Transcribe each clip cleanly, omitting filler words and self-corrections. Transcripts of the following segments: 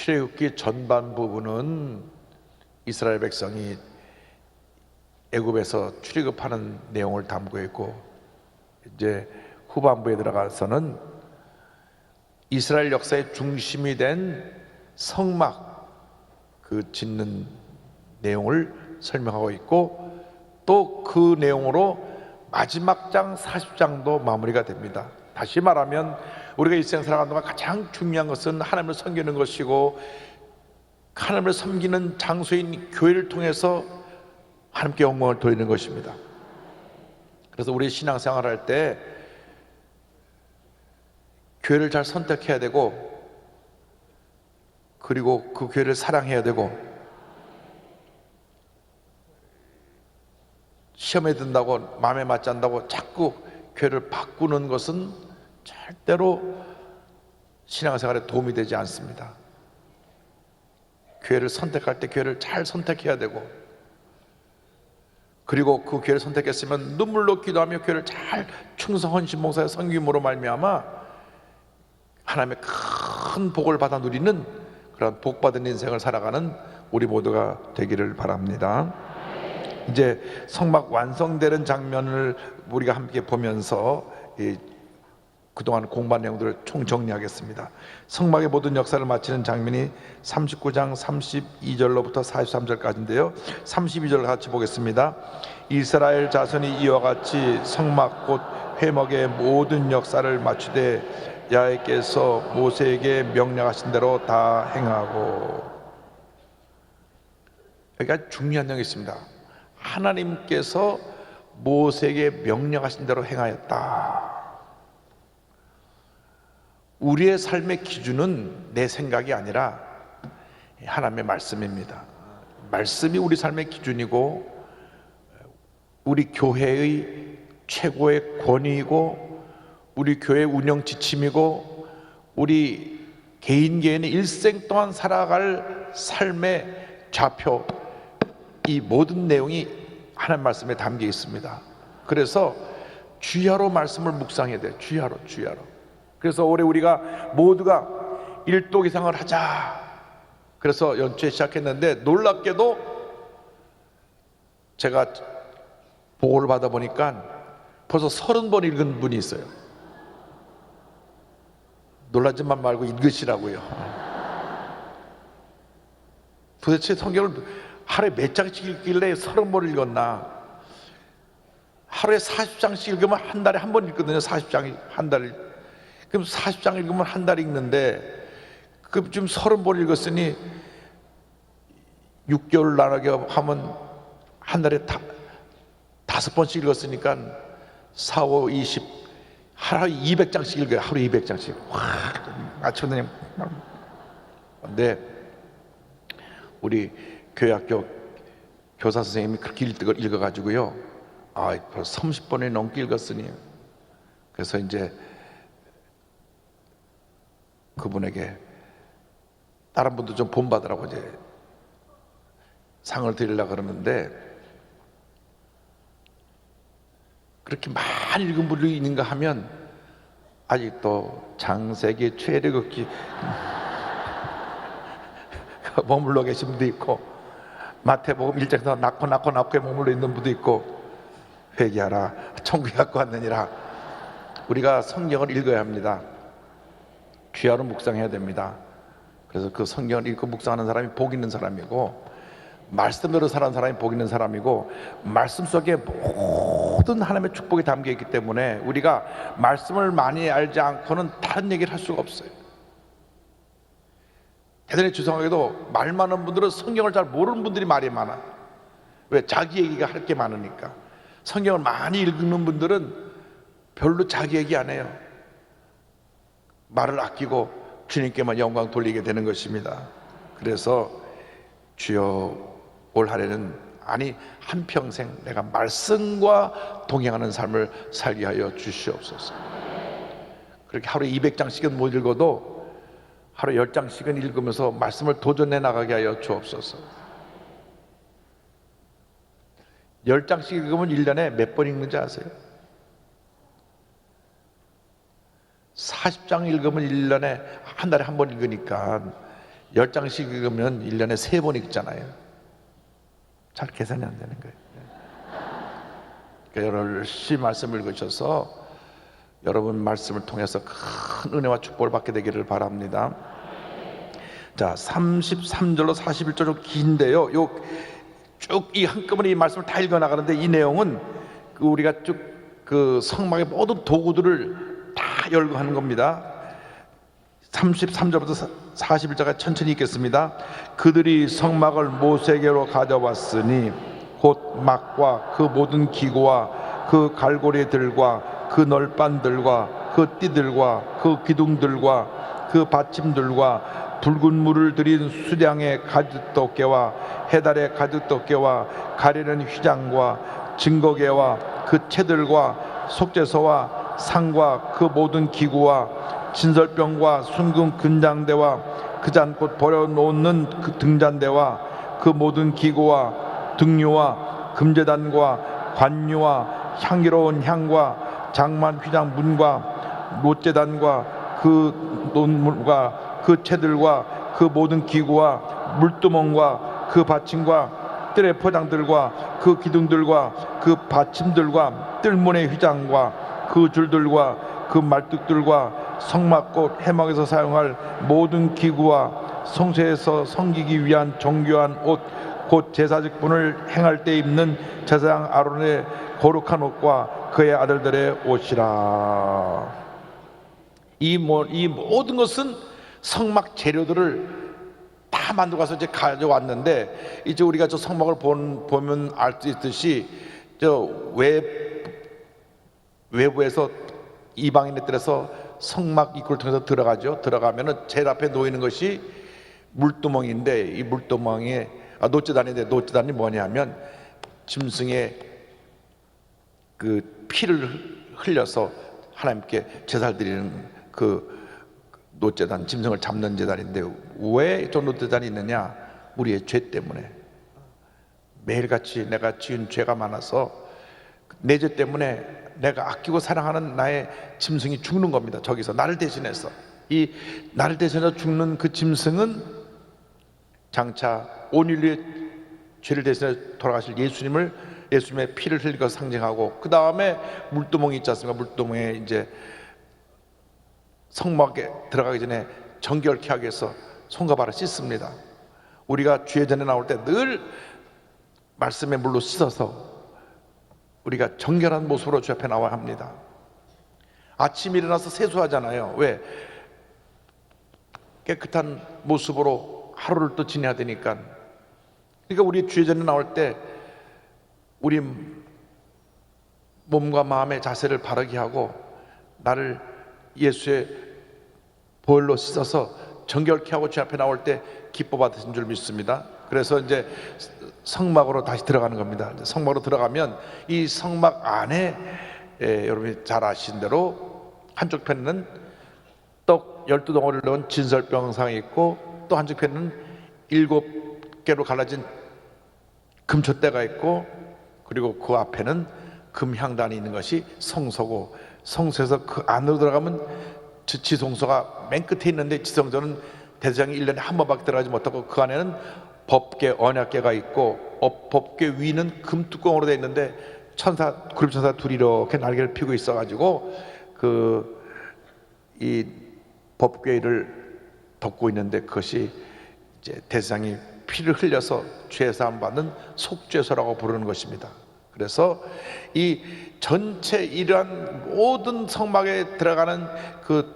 출애굽기 전반 부분은 이스라엘 백성이 애굽에서 출애굽하는 내용을 담고 있고, 이제 후반부에 들어가서는 이스라엘 역사의 중심이 된 성막 그 짓는 내용을 설명하고 있고, 또 그 내용으로 마지막 장 40장도 마무리가 됩니다. 다시 말하면 우리가 일생 살아가는 동안 가장 중요한 것은 하나님을 섬기는 것이고, 하나님을 섬기는 장소인 교회를 통해서 하나님께 영광을 돌리는 것입니다. 그래서 우리 신앙생활 할 때 교회를 잘 선택해야 되고, 그리고 그 교회를 사랑해야 되고, 시험에 든다고 마음에 맞지 않는다고 자꾸 교회를 바꾸는 것은 절대로 신앙생활에 도움이 되지 않습니다. 교회를 선택할 때 교회를 잘 선택해야 되고, 그리고 그 교회를 선택했으면 눈물로 기도하며 교회를 잘 충성 헌신 봉사의 섬김으로 말미암아 하나님의 큰 복을 받아 누리는 그런 복받은 인생을 살아가는 우리 모두가 되기를 바랍니다. 이제 성막 완성되는 장면을 우리가 함께 보면서 그동안 공부한 내용들을 총정리하겠습니다. 성막의 모든 역사를 마치는 장면이 39장 32절로부터 43절까지인데요 32절 같이 보겠습니다. 이스라엘 자손이 이와 같이 성막 곧 회막의 모든 역사를 마치되 야훼께서 모세에게 명령하신 대로 다 행하고. 여기가 중요한 내용이 있습니다. 하나님께서 모세에게 명령하신 대로 행하였다. 우리의 삶의 기준은 내 생각이 아니라 하나님의 말씀입니다. 말씀이 우리 삶의 기준이고, 우리 교회의 최고의 권위이고, 우리 교회 운영 지침이고, 우리 개인의 일생 동안 살아갈 삶의 좌표, 이 모든 내용이 하나님 말씀에 담겨 있습니다. 그래서 주야로 말씀을 묵상해야 돼요. 주야로. 그래서 올해 우리가 모두가 1도 기상을 하자, 그래서 연초에 시작했는데, 놀랍게도 제가 보고를 받아보니까 벌써 30번 읽은 분이 있어요. 놀라지만 말고 읽으시라고요. 도대체 성경을 하루에 몇 장씩 읽길래 30번 읽었나? 하루에 40장씩 읽으면 한 달에 한 번 읽거든요. 40장이 한 달에. 그럼 40장 읽으면 한 달 읽는데, 그럼 지금 30번 읽었으니 6개월 나누게 하면 한 달에 5번씩 읽었으니까 4, 5, 20, 하루에 200장씩 읽어요. 하루에 200장씩. 와, 맞췄네. 근데 우리 교회학교 교사 선생님이 그렇게 읽어가지고요, 벌써 30번이 넘게 읽었으니, 그래서 이제 그분에게 다른 분도 좀 본받으라고 이제 상을 드리려고 그러는데, 그렇게 많이 읽은 분이 있는가 하면 아직도 장세기 최대극기 머물러 계신 분도 있고, 마태복음 1장에서 낳고에 머물러 있는 분도 있고, 회개하라 천국에 갖고 왔느니라. 우리가 성경을 읽어야 합니다. 귀하로 묵상해야 됩니다. 그래서 그 성경을 읽고 묵상하는 사람이 복 있는 사람이고, 말씀대로 사는 사람이 복 있는 사람이고, 말씀 속에 모든 하나님의 축복이 담겨 있기 때문에 우리가 말씀을 많이 알지 않고는 다른 얘기를 할 수가 없어요. 대단히 죄송하게도 말 많은 분들은 성경을 잘 모르는 분들이 말이 많아. 왜? 자기 얘기가 할 게 많으니까. 성경을 많이 읽는 분들은 별로 자기 얘기 안 해요. 말을 아끼고 주님께만 영광 돌리게 되는 것입니다. 그래서 주여, 올 한해는 한평생 내가 말씀과 동행하는 삶을 살게 하여 주시옵소서. 그렇게 하루에 200장씩은 못 읽어도 하루에 10장씩은 읽으면서 말씀을 도전해 나가게 하여 주옵소서. 10장씩 읽으면 1년에 몇 번 읽는지 아세요? 40장 읽으면 1년에 한 달에 한 번 읽으니까 10장씩 읽으면 1년에 3번 읽잖아요. 잘 계산이 안 되는 거예요. 그러니까 열심히 말씀을 읽으셔서 여러분 말씀을 통해서 큰 은혜와 축복을 받게 되기를 바랍니다. 자, 33절로 41절 좀 긴데요. 쭉 이 한꺼번에 이 말씀을 다 읽어 나가는데, 이 내용은 우리가 쭉 그 성막의 모든 도구들을 다 열거하는 겁니다. 33절부터 41절까지 천천히 읽겠습니다. 그들이 성막을 모세에게로 가져왔으니 곧 막과 그 모든 기구와 그 갈고리들과 그 널빤들과 그 띠들과 그 기둥들과 그 받침들과 붉은 물을 들인 수량의 가죽덮개와 해달의 가죽덮개와 가리는 휘장과 증거개와 그 채들과 속죄소와 상과 그 모든 기구와 진설병과 순금 근장대와 그 잔꽃 버려놓는 그 등잔대와 그 모든 기구와 등유와 금제단과 관유와 향기로운 향과 장만 휘장 문과 롯제단과 그 논물과 그 채들과 그 모든 기구와 물두멍과 그 받침과 뜰의 포장들과 그 기둥들과 그 받침들과 뜰문의 휘장과 그 줄들과 그 말뚝들과 성막꽃 해막에서 사용할 모든 기구와 성소에서 섬기기 위한 정교한 옷 곧 제사직분을 행할 때 입는 제사장 아론의 거룩한 옷과 그의 아들들의 옷이라. 이 모든 것은 성막 재료들을 다 만들고 가서 이제 가져왔는데, 이제 우리가 저 성막을 보면 알 수 있듯이 저 외부에서 이방인들에서 성막 입구를 통해서 들어가죠. 들어가면은 제일 앞에 놓이는 것이 물두멍인데, 이 물두멍에 노제단인데, 노제단이 뭐냐면 짐승의 그 피를 흘려서 하나님께 제사를 드리는 그 노제단, 짐승을 잡는 제단인데, 왜 저 노제단이 있느냐? 우리의 죄 때문에. 매일같이 내가 지은 죄가 많아서 내 죄 때문에 내가 아끼고 사랑하는 나의 짐승이 죽는 겁니다. 저기서 나를 대신해서. 이 나를 대신해서 죽는 그 짐승은 장차 온 인류의 죄를 대신해 돌아가실 예수님의 피를 흘리고 상징하고, 그 다음에 물두멍이 있지 않습니까? 물두멍에 이제 성막에 들어가기 전에 정결케 하기 위해서 손과 발을 씻습니다. 우리가 주의 전에 나올 때 늘 말씀의 물로 씻어서 우리가 정결한 모습으로 주 앞에 나와야 합니다. 아침에 일어나서 세수하잖아요. 왜? 깨끗한 모습으로 하루를 또 지내야 되니까. 그러니까 우리 주의 전에 나올 때 우리 몸과 마음의 자세를 바르게 하고 나를 예수의 보혈로 씻어서 정결케 하고 주 앞에 나올 때 기뻐 받으신 줄 믿습니다. 그래서 이제 성막으로 다시 들어가는 겁니다. 성막으로 들어가면 이 성막 안에 여러분이 잘 아시는 대로 한쪽 편에는 떡 12덩어리를 넣은 진설병상이 있고, 또 한쪽 편에는 7개로 갈라진 금촛대가 있고, 그리고 그 앞에는 금향단이 있는 것이 성소고, 성소에서 그 안으로 들어가면 지성소가 맨 끝에 있는데, 지성소는 대제사장이 1년에 한 번밖에 들어가지 못하고, 그 안에는 법궤, 언약궤가 있고, 법궤 위는 금뚜껑으로 되어 있는데 구름천사 둘이 이렇게 날개를 펴고 있어가지고 이 법궤를 덮고 있는데, 그것이 이제 대제사장이 피를 흘려서 죄 사함 받는 속죄소라고 부르는 것입니다. 그래서 이 전체 이러한 모든 성막에 들어가는 그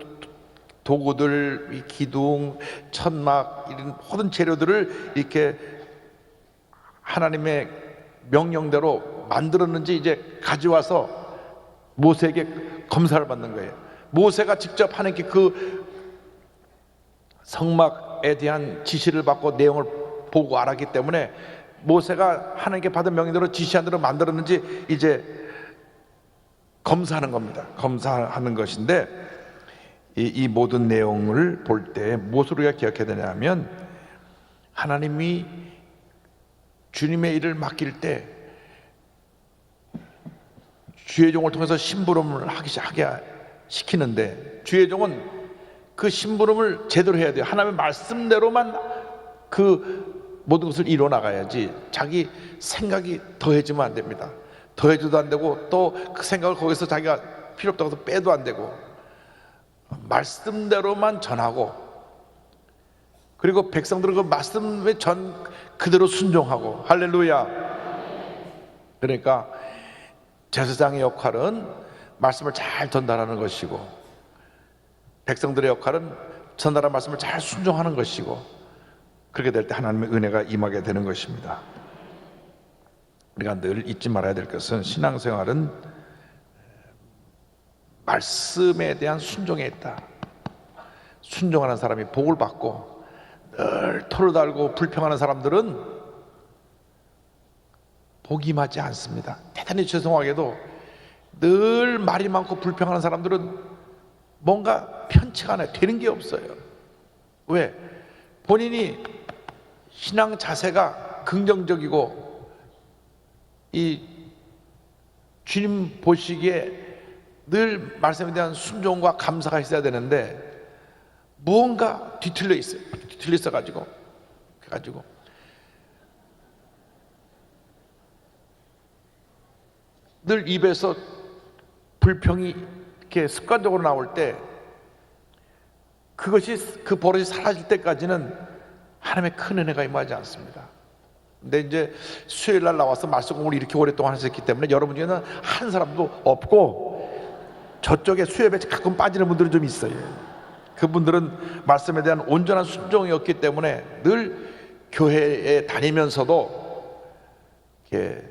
도구들, 이 기둥, 천막, 이런 모든 재료들을 이렇게 하나님의 명령대로 만들었는지 이제 가져와서 모세에게 검사를 받는 거예요. 모세가 직접 하나님께 그 성막에 대한 지시를 받고 내용을 보고 알았기 때문에, 모세가 하나님께 받은 명령대로 지시한 대로 만들었는지 이제 검사하는 겁니다. 검사하는 것인데, 이 모든 내용을 볼 때 무엇을 우리가 기억해야 되냐면, 하나님이 주님의 일을 맡길 때 주의 종을 통해서 심부름을 하게 시키는데, 주의 종은 그 심부름을 제대로 해야 돼요. 하나님의 말씀대로만 그 모든 것을 이뤄 나가야지 자기 생각이 더해지면 안 됩니다. 더해져도 안 되고 또 그 생각을 거기서 자기가 필요 없다고 해서 빼도 안 되고 말씀대로만 전하고 그리고 백성들은 그 말씀에 전 그대로 순종하고 할렐루야. 그러니까 제사장의 역할은 말씀을 잘 전달하는 것이고 백성들의 역할은 전달한 말씀을 잘 순종하는 것이고 그렇게 될 때 하나님의 은혜가 임하게 되는 것입니다. 우리가 늘 잊지 말아야 될 것은 신앙생활은 말씀에 대한 순종에 있다. 순종하는 사람이 복을 받고 늘 토를 달고 불평하는 사람들은 복이 임하지 않습니다. 대단히 죄송하게도 늘 말이 많고 불평하는 사람들은 뭔가 편치가 않아요. 되는 게 없어요. 왜? 본인이 신앙 자세가 긍정적이고 이 주님 보시기에 늘 말씀에 대한 순종과 감사가 있어야 되는데 무언가 뒤틀려 있어요. 뒤틀려 있어가지고 그래가지고 늘 입에서 불평이 이렇게 습관적으로 나올 때 그것이 그 버릇이 사라질 때까지는 하나님의 큰 은혜가 임하지 않습니다. 근데 이제 수요일 날 나와서 말씀 공부를 이렇게 오랫동안 하셨기 때문에 여러분 중에는 한 사람도 없고 저쪽에 수협에 가끔 빠지는 분들은 좀 있어요. 그분들은 말씀에 대한 온전한 순종이 없기 때문에 늘 교회에 다니면서도 이렇게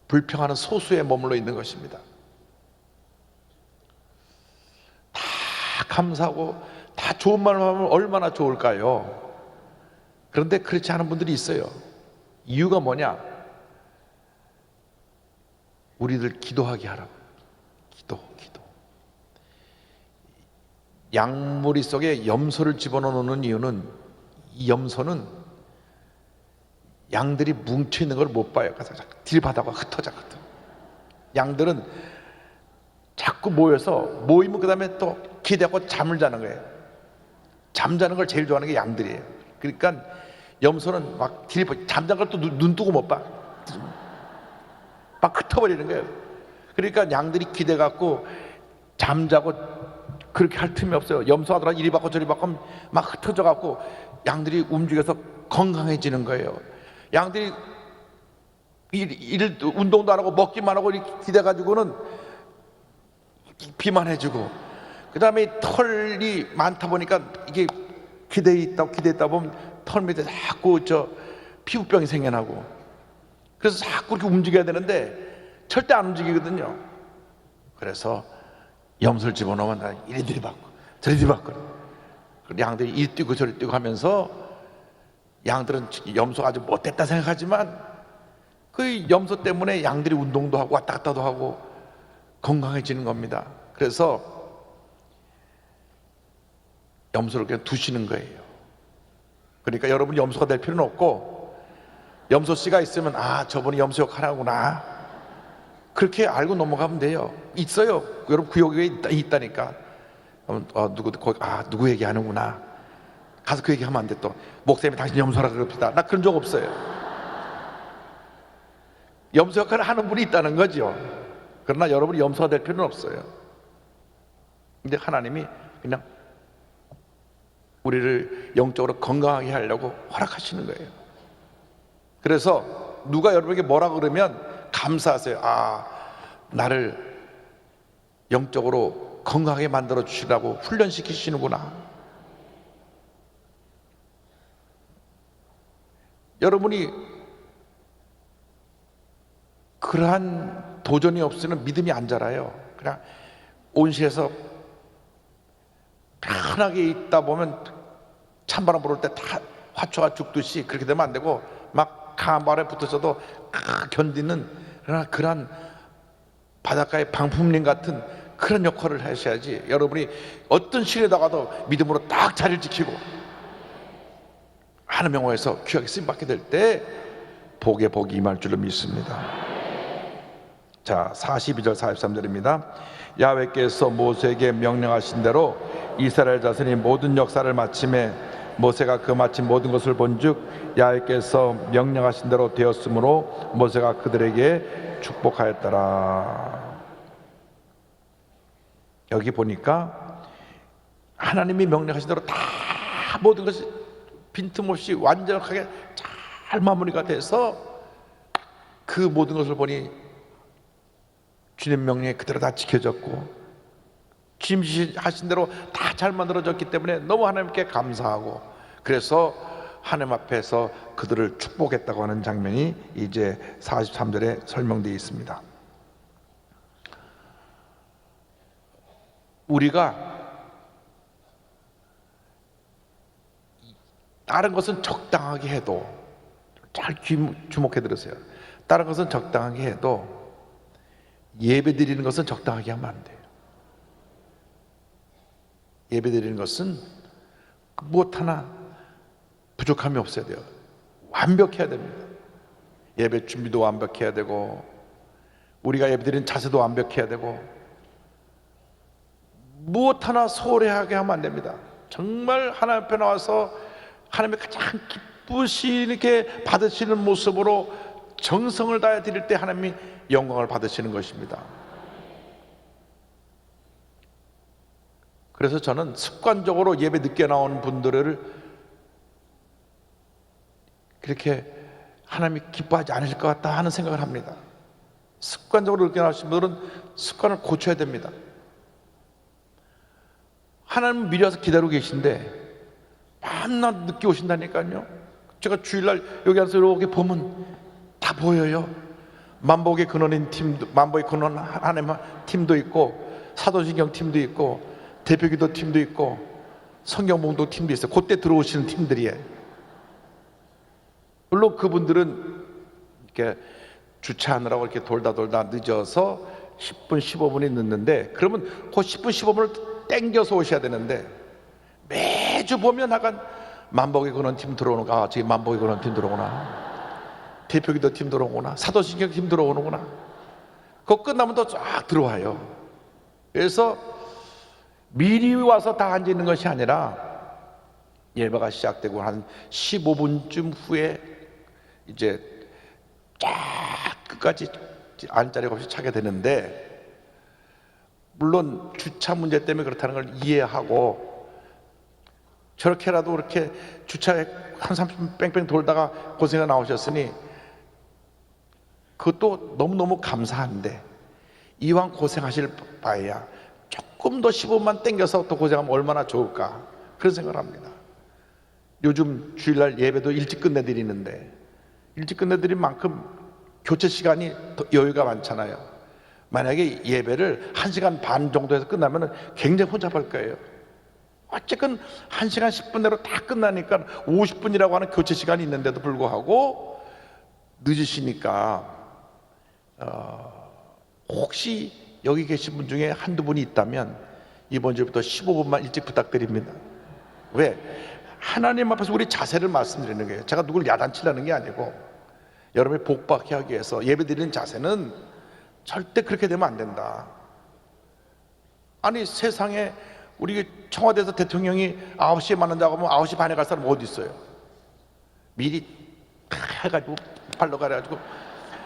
불평하는 소수에 머물러 있는 것입니다. 다 감사하고 다 좋은 말만 하면 얼마나 좋을까요? 그런데 그렇지 않은 분들이 있어요. 이유가 뭐냐? 우리들 기도하게 하라고. 기도. 양머리 속에 염소를 집어넣는 이유는 이 염소는 양들이 뭉쳐있는 걸 못 봐요. 가서 들이받아가 흩어져. 양들은 자꾸 모이면 그 다음에 또 기대고 잠을 자는 거예요. 잠자는 걸 제일 좋아하는 게 양들이에요. 그러니까 염소는 막 잠자는 걸 또 눈 뜨고 못 봐. 막 흩어버리는 거예요. 그러니까 양들이 기대갖고 잠자고 그렇게 할 틈이 없어요. 염소하더라 이리 받고 저리 받고 막 흩어져갖고 양들이 움직여서 건강해지는 거예요. 양들이 운동도 안 하고 먹기만 하고 이렇게 기대가지고는 비만해지고 그 다음에 털이 많다 보니까 이게 기대있다 보면 털 밑에 자꾸 피부병이 생겨나고 그래서 자꾸 이렇게 움직여야 되는데 절대 안 움직이거든요. 그래서 염소를 집어넣으면 이리들이 받고 저리들이 받고 양들이 이리 뛰고 저리 뛰고 하면서 양들은 염소가 아주 못됐다 생각하지만 그 염소 때문에 양들이 운동도 하고 왔다 갔다도 하고 건강해지는 겁니다. 그래서 염소를 그냥 두시는 거예요. 그러니까 여러분이 염소가 될 필요는 없고 염소 씨가 있으면 저분이 염소 역할하구나 그렇게 알고 넘어가면 돼요. 있어요. 여러분 구역에 있다니까. 누구 얘기하는구나. 가서 그 얘기하면 안 돼. 또 목사님이 당신 염소라 그럽시다. 나 그런 적 없어요. 염소 역할을 하는 분이 있다는 거죠. 그러나 여러분이 염소가 될 필요는 없어요. 근데 하나님이 그냥 우리를 영적으로 건강하게 하려고 허락하시는 거예요. 그래서 누가 여러분에게 뭐라 그러면 감사하세요. 나를 영적으로 건강하게 만들어 주시라고 훈련시키시는구나. 여러분이 그러한 도전이 없으면 믿음이 안 자라요. 그냥 온실에서 편하게 있다 보면 찬바람 불을 때 다 화초가 죽듯이 그렇게 되면 안 되고 막 강한 바람에 붙어서도 견디는 그런 바닷가의 방풍림 같은 그런 역할을 하셔야지. 여러분이 어떤 시에다가도 믿음으로 딱 자리를 지키고 하나님 영화에서 귀하게 쓰임받게 될 때 복에 복이 임할 줄로 믿습니다. 자, 42절 43절입니다. 야훼께서 모세에게 명령하신 대로 이스라엘 자손이 모든 역사를 마침에 모세가 그 마친 모든 것을 본즉 야훼께서 명령하신 대로 되었으므로 모세가 그들에게 축복하였더라. 여기 보니까 하나님이 명령하신 대로 다 모든 것이 빈틈없이 완전하게 잘 마무리가 돼서 그 모든 것을 보니 주님 명령이 그대로 다 지켜졌고 주님 하신 대로 다 잘 만들어졌기 때문에 너무 하나님께 감사하고, 그래서 하나님 앞에서 그들을 축복했다고 하는 장면이 이제 43절에 설명되어 있습니다. 우리가 다른 것은 적당하게 해도, 잘 주목해 들으세요. 다른 것은 적당하게 해도 예배 드리는 것은 적당하게 하면 안 돼요. 예배 드리는 것은 무엇 하나 부족함이 없어야 돼요. 완벽해야 됩니다. 예배 준비도 완벽해야 되고, 우리가 예배 드리는 자세도 완벽해야 되고, 무엇 하나 소홀하게 하면 안 됩니다. 정말 하나님 앞에 나와서 하나님의 가장 기쁘시게 받으시는 모습으로 정성을 다해 드릴 때 하나님이 영광을 받으시는 것입니다. 그래서 저는 습관적으로 예배 늦게 나오는 분들을 그렇게 하나님이 기뻐하지 않으실 것 같다 하는 생각을 합니다. 습관적으로 늦게 나오신 분들은 습관을 고쳐야 됩니다. 하나님은 미리 와서 기다리고 계신데 밤낮 늦게 오신다니까요. 제가 주일날 여기 와서 이렇게 보면 다 보여요. 만복의 근원인 팀도, 만복의 근원 하나님 팀도 있고, 사도신경 팀도 있고, 대표기도 팀도 있고, 성경봉도 팀도 있어요. 그때 들어오시는 팀들이에요. 물론 그분들은 이렇게 주차하느라고 이렇게 돌다 늦어서 10분 15분이 늦는데, 그러면 그 10분 15분을 땡겨서 오셔야 되는데, 매주 보면 약간 만복의 근원 팀 들어오는 거, 아, 저기 만복의 근원 팀 들어오구나, 대표기도 팀 들어오구나, 사도신경 팀 들어오는구나. 그거 끝나면 또 쫙 들어와요. 그래서 미리 와서 다 앉아 있는 것이 아니라 예배가 시작되고 한 15분쯤 후에 이제 쫙 끝까지 앉자리가 없이 차게 되는데, 물론 주차 문제 때문에 그렇다는 걸 이해하고, 저렇게라도 그렇게 주차에 한 30분 뺑뺑 돌다가 고생해 나오셨으니 그것도 너무너무 감사한데, 이왕 고생하실 바에야 조금 더 15분만 땡겨서 또 고생하면 얼마나 좋을까, 그런 생각을 합니다. 요즘 주일날 예배도 일찍 끝내드리는데, 일찍 끝내드린 만큼 교체 시간이 더 여유가 많잖아요. 만약에 예배를 1시간 반 정도에서 끝나면 굉장히 혼잡할 거예요. 어쨌건 1시간 10분 내로 다 끝나니까 50분이라고 하는 교체 시간이 있는데도 불구하고 늦으시니까 혹시 여기 계신 분 중에 한두 분이 있다면 이번 주부터 15분만 일찍 부탁드립니다. 왜? 하나님 앞에서 우리 자세를 말씀드리는 거예요. 제가 누굴 야단치려는 게 아니고, 여러분이 복받게 하기 위해서 예배드리는 자세는 절대 그렇게 되면 안 된다. 아니, 세상에 우리 청와대에서 대통령이 9시에 만난다고 하면 9시 반에 갈 사람 어디 있어요? 미리 해가지고 발로 가려가지고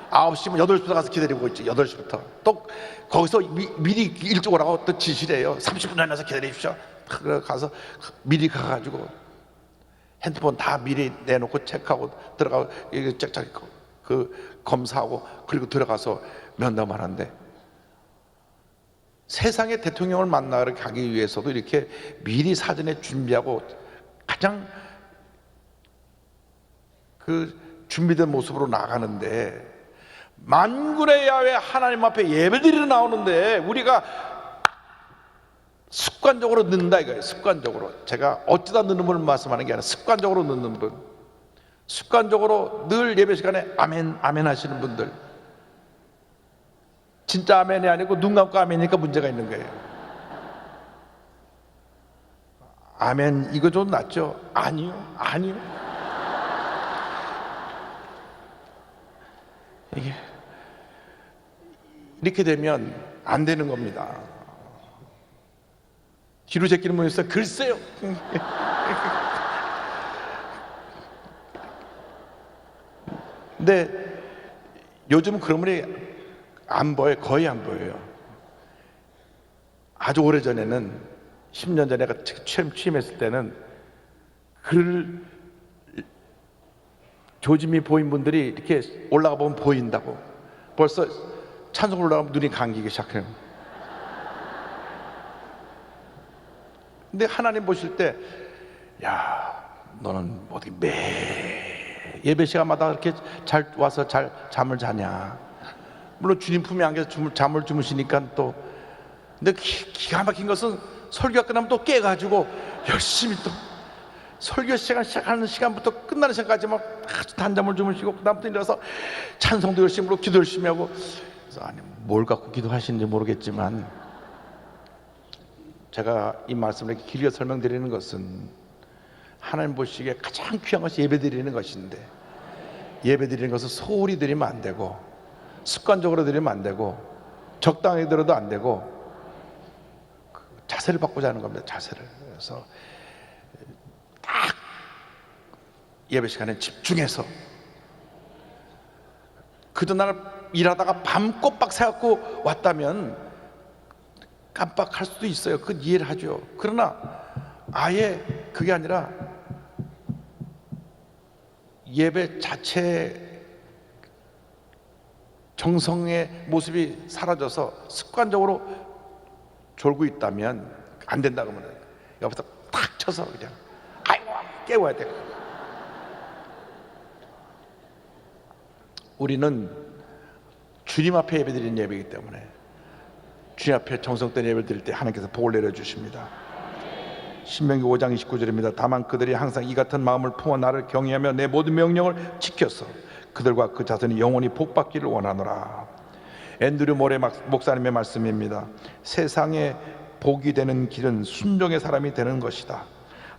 9시면 8시부터 가서 기다리고 있지. 8시부터 또 거기서 미리 일찍 오라고 또 지시를 해요. 30분 전에 기다리십시오. 가서 미리 가가지고 핸드폰 다 미리 내놓고 체크하고 들어가고 짝짝 그 검사하고, 그리고 들어가서 면담을 하는데, 세상의 대통령을 만나러 가기 위해서도 이렇게 미리 사전에 준비하고 가장 그 준비된 모습으로 나가는데, 만군의 야훼 하나님 앞에 예배드리러 나오는데 우리가 습관적으로 늦는다 이거예요. 습관적으로. 제가 어쩌다 늦는 분을 말씀하는 게 아니라 습관적으로 늦는 분, 습관적으로 늘 예배 시간에 아멘 아멘 하시는 분들, 진짜 아멘이 아니고 눈 감고 아멘이니까 문제가 있는 거예요. 아멘 이거 좀 낫죠? 아니요, 아니요. 이게 이렇게 되면 안 되는 겁니다. 뒤로 제끼는 분이 있어요. 글쎄요. 근데 요즘은 그런 분이 안 보여요. 거의 안 보여요. 아주 오래전에는 10년 전에 내가 취임했을 때는 글 조짐이 보인 분들이 이렇게 올라가 보면 보인다고. 벌써 찬송 올라가면 눈이 감기기 시작해요. 근데 하나님 보실 때, 야, 너는 어떻게 매 예배 시간마다 그렇게 잘 와서 잘 잠을 자냐. 물론 주님 품에 안겨서 잠을 주무시니까 또. 근데 기가 막힌 것은 설교가 끝나면 또 깨가지고 열심히 또 설교 시간 시작하는 시간부터 끝나는 시간까지 막 아주 단잠을 주무시고, 그다음부터 일어나서 찬송도 열심히 하고 기도 열심히 하고. 그래서 아니, 뭘 갖고 기도하시는지 모르겠지만 제가 이 말씀을 이렇게 길게 설명드리는 것은 하나님 보시기에 가장 귀한 것이 예배드리는 것인데, 예배드리는 것은 소홀히 드리면 안 되고 습관적으로 드리면 안 되고 적당히 들어도 안 되고 자세를 바꾸자 하는 겁니다. 자세를. 그래서 딱 예배 시간에 집중해서, 그전 날 일하다가 밤 꼬박 새갖고 왔다면 깜빡할 수도 있어요. 그건 이해를 하죠. 그러나 아예 그게 아니라 예배 자체 정성의 모습이 사라져서 습관적으로 졸고 있다면 안 된다 그러면 옆에서 탁 쳐서 그냥 아이고 깨워야 돼. 우리는 주님 앞에 예배드리는 예배이기 때문에 주님 앞에 정성된 예배를 드릴 때 하나님께서 복을 내려주십니다. 신명기 5장 29절입니다. 다만 그들이 항상 이 같은 마음을 품어 나를 경외하며 내 모든 명령을 지켰어 그들과 그 자손이 영원히 복받기를 원하노라. 앤드류 모레 목사님의 말씀입니다. 세상에 복이 되는 길은 순종의 사람이 되는 것이다.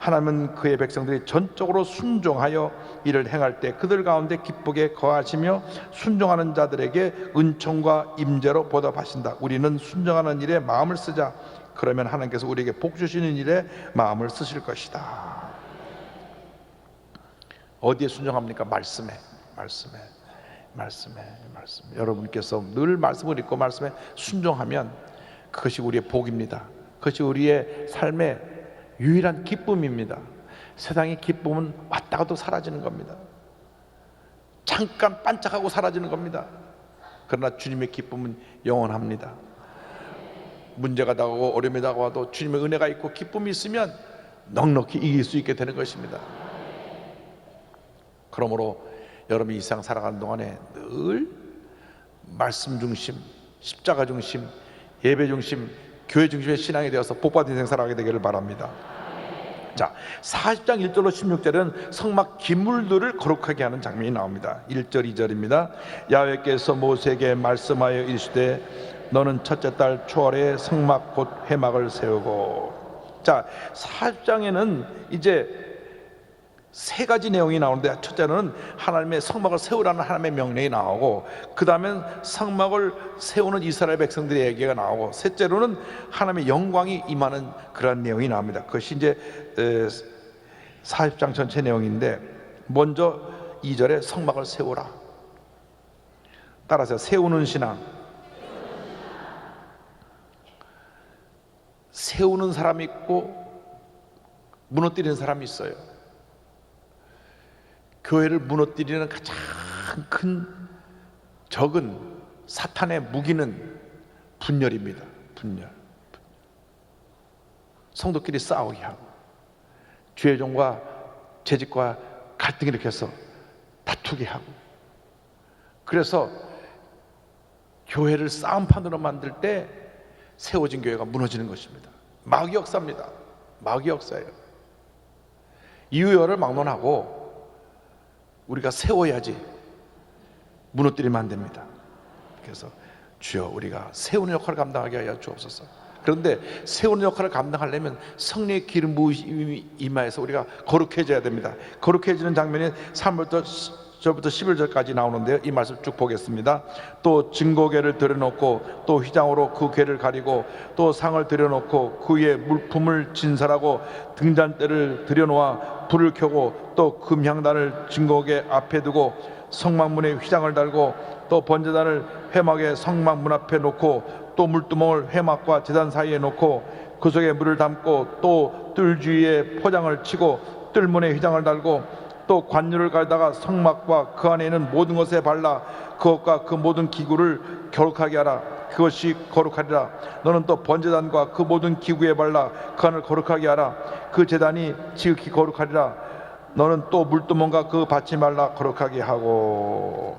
하나님은 그의 백성들이 전적으로 순종하여 이를 행할 때 그들 가운데 기쁘게 거하시며 순종하는 자들에게 은총과 임재로 보답하신다. 우리는 순종하는 일에 마음을 쓰자. 그러면 하나님께서 우리에게 복 주시는 일에 마음을 쓰실 것이다. 어디에 순종합니까? 말씀에. 여러분께서 늘 말씀을 읽고 말씀에 순종하면 그것이 우리의 복입니다. 그것이 우리의 삶의 유일한 기쁨입니다. 세상의 기쁨은 왔다가도 사라지는 겁니다. 잠깐 반짝하고 사라지는 겁니다. 그러나 주님의 기쁨은 영원합니다. 문제가 다가오고 어려움이 다가와도 주님의 은혜가 있고 기쁨이 있으면 넉넉히 이길 수 있게 되는 것입니다. 그러므로 여러분이 이 세상 살아가는 동안에 늘 말씀 중심, 십자가 중심, 예배 중심, 교회 중심의 신앙이 되어서 복받은 인생 살아가게 되기를 바랍니다. 자, 40장 1절로 16절은 성막 기물들을 거룩하게 하는 장면이 나옵니다. 1절 2절입니다. 야훼께서 모세에게 말씀하여 이르시되 너는 첫째 달 초월에 성막 곧 회막을 세우고. 자, 40장에는 이제 세 가지 내용이 나오는데, 첫째는 하나님의 성막을 세우라는 하나님의 명령이 나오고, 그 다음엔 성막을 세우는 이스라엘 백성들의 얘기가 나오고, 셋째로는 하나님의 영광이 임하는 그런 내용이 나옵니다. 그것이 이제 40장 전체 내용인데, 먼저 2절에 성막을 세우라. 따라서 세우는 신앙. 세우는 사람이 있고 무너뜨리는 사람이 있어요. 교회를 무너뜨리는 가장 큰 적은 사탄의 무기는 분열입니다. 분열. 성도끼리 싸우게 하고 주의 종과 재직과 갈등을 일으켜서 다투게 하고, 그래서 교회를 싸움판으로 만들 때 세워진 교회가 무너지는 것입니다. 마귀 역사입니다. 마귀 역사예요. 이유열을 막론하고 우리가 세워야지 무너뜨리면 안 됩니다. 그래서 주여 우리가 세우는 역할을 감당하게 하여 주옵소서. 그런데 세우는 역할을 감당하려면 성령의 기름 부으심이 임하여서 우리가 거룩해져야 됩니다. 거룩해지는 장면이 3절부터 10절부터 11절까지 나오는데요. 이 말씀 쭉 보겠습니다. 또 증거궤를 들여놓고 또 휘장으로 그 궤를 가리고 또 상을 들여놓고 그 위에 물품을 진설하고 등잔대를 들여놓아 불을 켜고 또 금향단을 증거궤 앞에 두고 성막문에 휘장을 달고 또 번제단을 회막의 성막문 앞에 놓고 또 물두멍을 회막과 제단 사이에 놓고 그 속에 물을 담고 또 뜰 주위에 포장을 치고 뜰문에 휘장을 달고 또 관유를 갈다가 성막과 그 안에 있는 모든 것에 발라 그것과 그 모든 기구를 거룩하게 하라. 그것이 거룩하리라. 너는 또 번제단과 그 모든 기구에 발라 그 안을 거룩하게 하라. 그 제단이 지극히 거룩하리라. 너는 또 물두멍과 그 받지 말라 거룩하게 하고.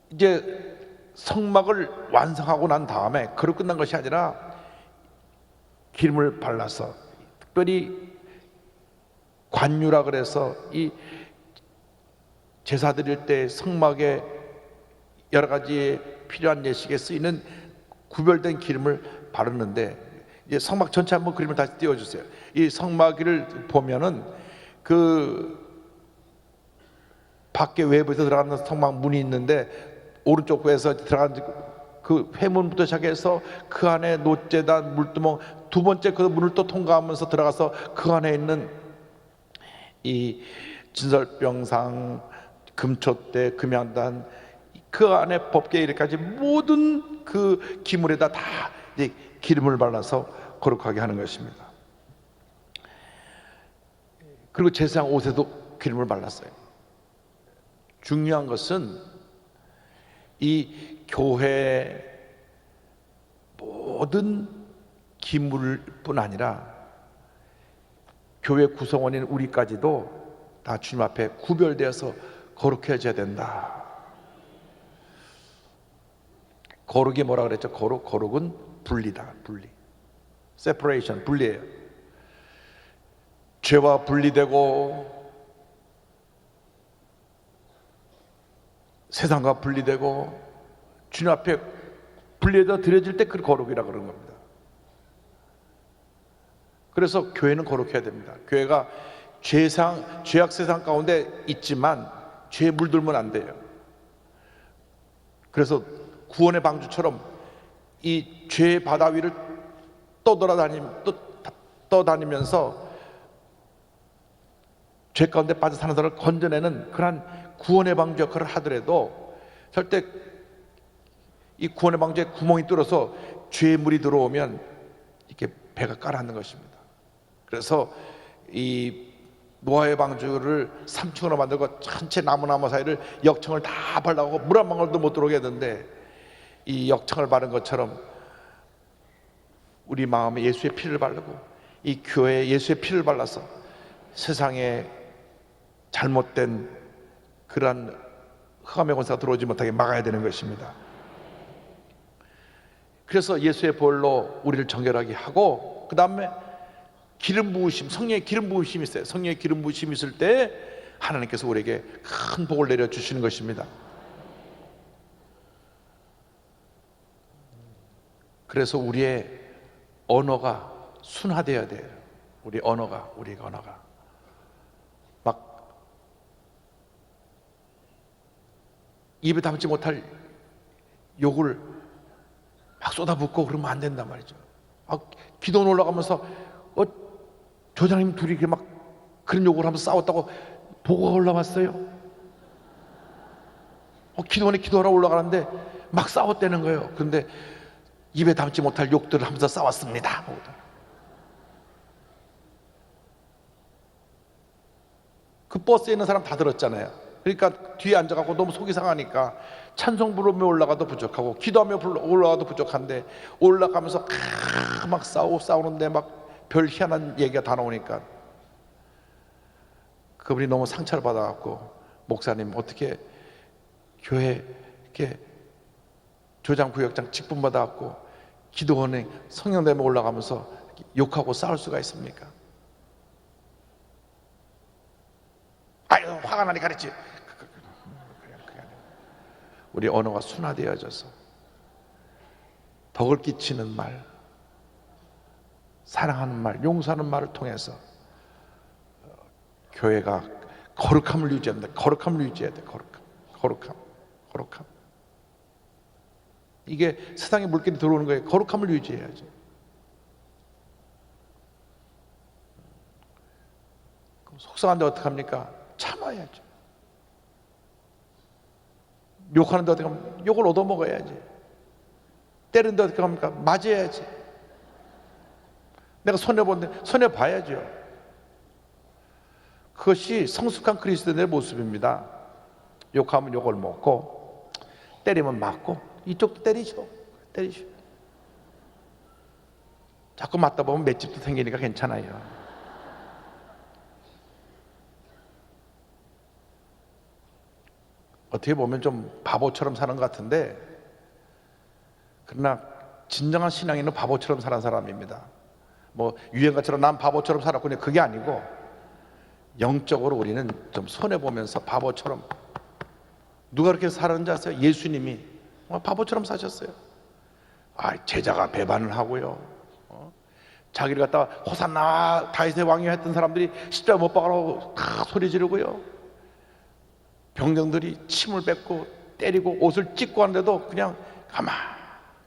이제 성막을 완성하고 난 다음에 그로 끝난 것이 아니라 기름을 발라서, 특별히 관유라 그래서 이 제사 드릴 때 성막에 여러 가지 필요한 예식에 쓰이는 구별된 기름을 바르는데, 이제 성막 전체 한번 그림을 다시 띄워주세요. 이 성막을 보면은 그 밖에 외부에서 들어가는 성막 문이 있는데, 오른쪽 회에서 들어간 그 회문부터 시작해서 그 안에 놋제단, 물두멍, 두 번째 그 문을 또 통과하면서 들어가서 그 안에 있는 이 진설병상, 금촛대, 금향단, 그 안에 법궤 이렇게까지 모든 그 기물에다 다 이제 기름을 발라서 거룩하게 하는 것입니다. 그리고 제사장 옷에도 기름을 발랐어요. 중요한 것은 이 교회 모든 기물뿐 아니라 교회 구성원인 우리까지도 다 주님 앞에 구별되어서 거룩해져야 된다. 거룩이 뭐라 그랬죠? 거룩은 분리다. 분리. separation, 분리예요. 죄와 분리되고 세상과 분리되고 주님 앞에 분리해서 드려질 때 그 거룩이라 그런 겁니다. 그래서 교회는 거룩해야 됩니다. 교회가 죄악 세상 가운데 있지만 죄에 물들면 안 돼요. 그래서 구원의 방주처럼 이 죄의 바다 위를 떠다니면서 죄 가운데 빠져 사는 사람을 건져내는 그러한 구원의 방주 역할을 하더라도 절대 이 구원의 방주에 구멍이 뚫어서 죄의 물이 들어오면 이렇게 배가 가라앉는 것입니다. 그래서 이 노아의 방주를 3층으로 만들고 전체 나무 사이를 역청을 다 발라고 물 한 방울도 못 들어오게 했는데, 이 역청을 바른 것처럼 우리 마음에 예수의 피를 바르고 이 교회에 예수의 피를 발라서 세상에 잘못된 그러한 흑암의 권세가 들어오지 못하게 막아야 되는 것입니다. 그래서 예수의 보혈로 우리를 정결하게 하고, 그 다음에 기름 부으심, 성령의 기름 부으심이 있어요. 성령의 기름 부으심이 있을 때 하나님께서 우리에게 큰 복을 내려주시는 것입니다. 그래서 우리의 언어가 순화되어야 돼요. 우리 언어가 막 입에 담지 못할 욕을 막 쏟아붓고 그러면 안 된단 말이죠. 기도원 올라가면서 조장님 둘이 막 그런 욕을 하면서 싸웠다고 보고가 올라왔어요. 기도원에 기도하러 올라가는데 막 싸웠다는 거예요. 그런데 입에 담지 못할 욕들을 하면서 싸웠습니다. 그 버스에 있는 사람 다 들었잖아요. 그러니까 뒤에 앉아갖고 너무 속이 상하니까 찬송 부르며 올라가도 부족하고 기도하며 올라가도 부족한데, 올라가면서 막 싸우는데 막 별 희한한 얘기가 다 나오니까 그분이 너무 상처를 받아갖고, 목사님 어떻게 교회 이렇게 조장 부역장 직분 받아갖고 기도원에 성령대면 올라가면서 욕하고 싸울 수가 있습니까? 아유 화가 나니까 그랬지. 우리 언어가 순화되어져서 덕을 끼치는 말, 사랑하는 말, 용서하는 말을 통해서 교회가 거룩함을 유지합니다. 거룩함을 유지해야 돼. 거룩함. 이게 세상에 물길이 들어오는 거예요. 거룩함을 유지해야죠. 속상한데 어떡합니까? 참아야죠. 욕하는데 어떡합니까? 욕을 얻어먹어야지. 때리는데 어떡합니까? 맞아야지. 내가 손해보는데 손해봐야죠. 그것이 성숙한 그리스도인의 모습입니다. 욕하면 욕을 먹고, 때리면 맞고, 이쪽도 때리죠. 자꾸 맞다 보면 맷집도 생기니까 괜찮아요. 어떻게 보면 좀 바보처럼 사는 것 같은데, 그러나 진정한 신앙인은 바보처럼 사는 사람입니다. 뭐 유행가처럼 난 바보처럼 살았군요. 그게 아니고 영적으로 우리는 좀 손해보면서 바보처럼. 누가 그렇게 살았는지 아세요? 예수님이 바보처럼 사셨어요. 제자가 배반을 하고요, 자기를 갖다가 호산나 다윗의 왕이 했던 사람들이 십자가 못 박으라고 다 소리 지르고요, 병정들이 침을 뱉고 때리고 옷을 찢고 하는데도 그냥 가만히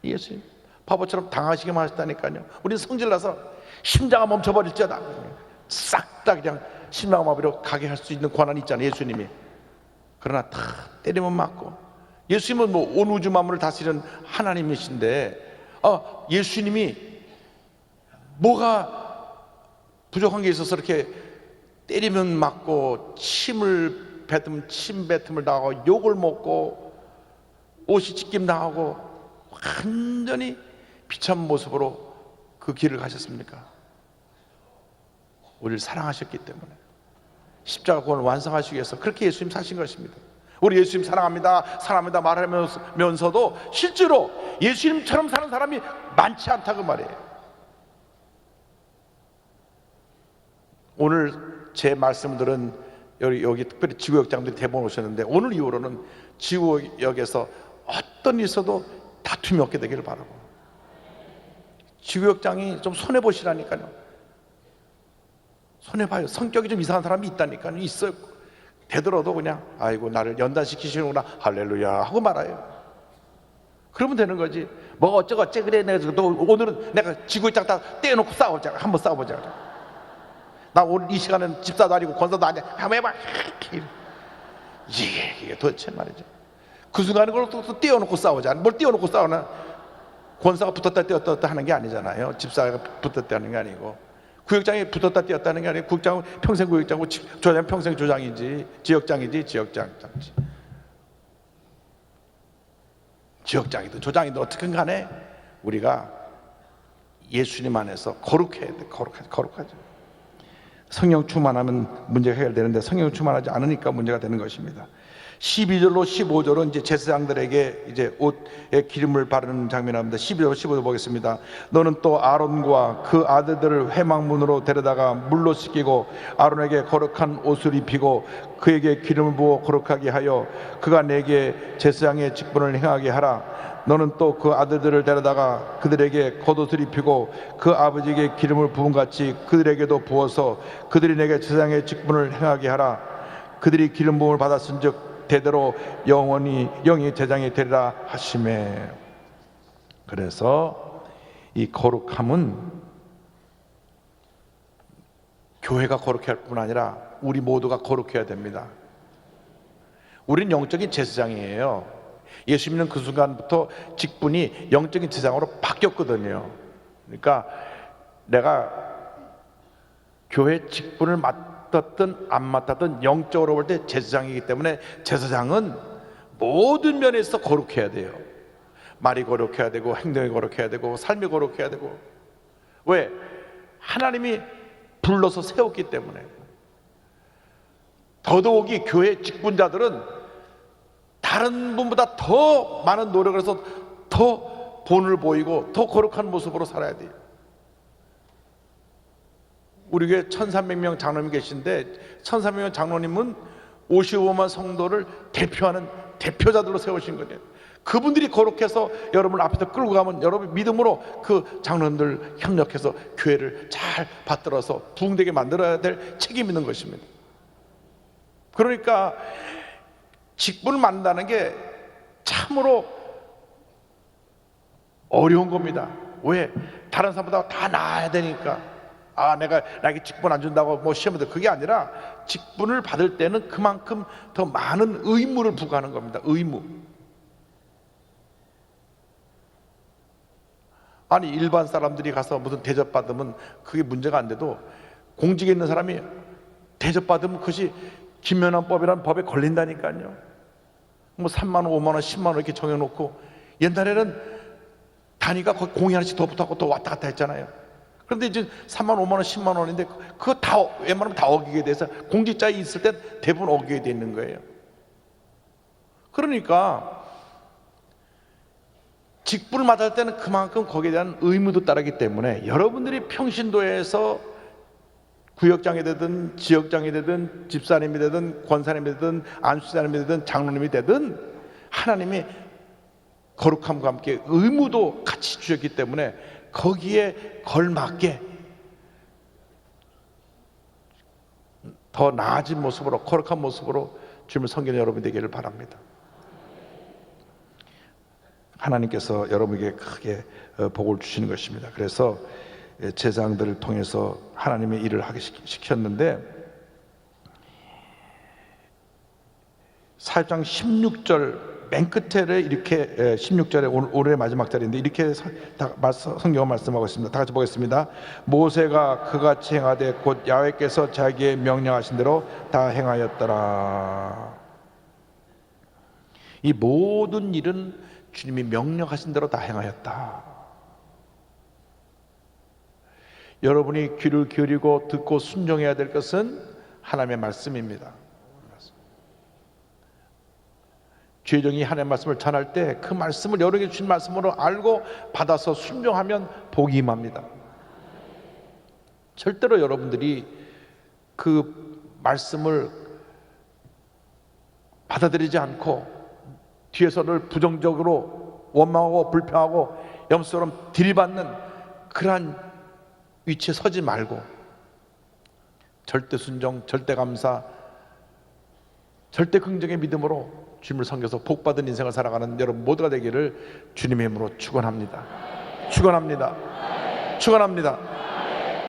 예수님 바보처럼 당하시게만 하셨다니까요. 우리는 성질나서 심장아 멈춰버릴지어다, 싹 다 그냥 심장마비로 가게 할 수 있는 권한이 있잖아요, 예수님이. 그러나 다 때리면 맞고. 예수님은 뭐 온 우주 만물을 다스리는 하나님이신데, 예수님이 뭐가 부족한 게 있어서 이렇게 때리면 맞고, 침을 뱉으면 침 뱉음을 당하고, 욕을 먹고, 옷이 찢김 당하고, 완전히 비참한 모습으로 그 길을 가셨습니까? 우리를 사랑하셨기 때문에, 십자가 구원을 완성하시기 위해서 그렇게 예수님 사신 것입니다. 우리 예수님 사랑합니다 말하면서도 실제로 예수님처럼 사는 사람이 많지 않다고 말이에요. 오늘 제 말씀들은 여기 특별히 지구역장들이 대부분 오셨는데, 오늘 이후로는 지구역에서 어떤 일 있어도 다툼이 없게 되기를 바라고, 지구역장이 좀 손해보시라니까요. 손해봐요. 성격이 좀 이상한 사람이 있다니까요. 있어요. 되더라도 그냥 아이고 나를 연단시키시는구나 할렐루야 하고 말아요. 그러면 되는 거지. 뭐가 어쩌고 그래, 내가 또 오늘은 내가 지구역장 다 떼어놓고 싸우자. 한번 싸워보자. 나 오늘 이 시간에는 집사도 아니고 권사도 아니야, 한번 해봐. 이게 도대체 말이죠. 그 순간에 그걸 또 떼어놓고 싸우자. 뭘 떼어놓고 싸우나? 권사가 붙었다 떼었다 하는 게 아니잖아요. 집사가 붙었다 하는 게 아니고, 구역장이 붙었다 떼었다는 게 아니고, 구역장은 평생 구역장이고 조장은 평생 조장이지, 지역장이지. 지역장이든 조장이든 어떻든 간에 우리가 예수님 안에서 거룩해야 돼. 거룩하죠. 성령 충만하면 문제가 해결되는데, 성령 충만하지 않으니까 문제가 되는 것입니다. 12절로 15절은 이제 제사장들에게 이제 옷에 기름을 바르는 장면입니다. 12절 15절 보겠습니다. 너는 또 아론과 그 아들들을 회막문으로 데려다가 물로 씻기고 아론에게 거룩한 옷을 입히고 그에게 기름을 부어 거룩하게 하여 그가 내게 제사장의 직분을 행하게 하라. 너는 또 그 아들들을 데려다가 그들에게 겉옷을 입히고 그 아버지에게 기름을 부은 같이 그들에게도 부어서 그들이 내게 제사장의 직분을 행하게 하라. 그들이 기름 부음을 받았은즉 대대로 영이 제장이 되리라 하시매. 그래서 이 거룩함은 교회가 거룩해야 할 뿐 아니라 우리 모두가 거룩해야 됩니다. 우리는 영적인 제사장이에요. 예수 믿는 그 순간부터 직분이 영적인 제사장으로 바뀌었거든요. 그러니까 내가 교회 직분을 맡았든 안 맡았든 영적으로 볼 때 제사장이기 때문에, 제사장은 모든 면에서 거룩해야 돼요. 말이 거룩해야 되고, 행동이 거룩해야 되고, 삶이 거룩해야 되고. 왜? 하나님이 불러서 세웠기 때문에. 더더욱이 교회 직분자들은 다른 분보다 더 많은 노력을 해서 더 본을 보이고 더 거룩한 모습으로 살아야 돼요. 우리 교회 1300명 장로님이 계신데, 1300명 장로님은 55만 성도를 대표하는 대표자들로 세우신 거예요. 그분들이 거룩해서 여러분을 앞에서 끌고 가면 여러분 믿음으로 그 장로님들 협력해서 교회를 잘 받들어서 부흥되게 만들어야 될 책임이 있는 것입니다. 그러니까 직분을 만든다는 게 참으로 어려운 겁니다. 왜? 다른 사람보다 다 나아야 되니까. 내가 나에게 직분 안 준다고 뭐 시험에 들 그게 아니라 직분을 받을 때는 그만큼 더 많은 의무를 부과하는 겁니다. 의무. 아니 일반 사람들이 가서 무슨 대접받으면 그게 문제가 안 돼도 공직에 있는 사람이 대접받으면 그것이 김연한법이라는 법에 걸린다니까요. 뭐 3만 원, 5만 원, 10만 원 이렇게 정해놓고 옛날에는 단위가 거의 공이 하나씩 더 붙었고 또 왔다 갔다 했잖아요. 그런데 이제 3만 5만 원, 10만 원인데 그거 다 웬만하면 다 어기게 돼서 공직자에 있을 땐 대부분 어기게 돼 있는 거예요. 그러니까 직분을 맡을 때는 그만큼 거기에 대한 의무도 따르기 때문에 여러분들이 평신도에서 구역장이 되든 지역장이 되든 집사님이 되든 권사님이 되든 안수사님이 되든 장로님이 되든 하나님이 거룩함과 함께 의무도 같이 주셨기 때문에 거기에 걸맞게 더 나아진 모습으로 거룩한 모습으로 주님을 섬기는 여러분이 되기를 바랍니다. 하나님께서 여러분에게 크게 복을 주시는 것입니다. 그래서 제사장들을 통해서 하나님의 일을 하게 시켰는데 4장 16절 맨 끝에 이렇게 16절에 올해의 마지막 절인데 이렇게 성경은 말씀하고 있습니다. 다 같이 보겠습니다. 모세가 그같이 행하되 곧 야훼께서 자기의 명령하신 대로 다 행하였더라. 이 모든 일은 주님이 명령하신 대로 다 행하였다. 여러분이 귀를 기울이고 듣고 순종해야 될 것은 하나님의 말씀입니다. 죄종이 하나님의 말씀을 전할 때 그 말씀을 여러분에게 주신 말씀으로 알고 받아서 순종하면 복이 임합니다. 절대로 여러분들이 그 말씀을 받아들이지 않고 뒤에서를 부정적으로 원망하고 불평하고 염소처럼 들이받는 그러한 위치에 서지 말고 절대 순종, 절대 감사, 절대 긍정의 믿음으로 주님을 섬겨서 복받은 인생을 살아가는 여러분 모두가 되기를 주님의 이름으로 축원합니다. 축원합니다. 축원합니다.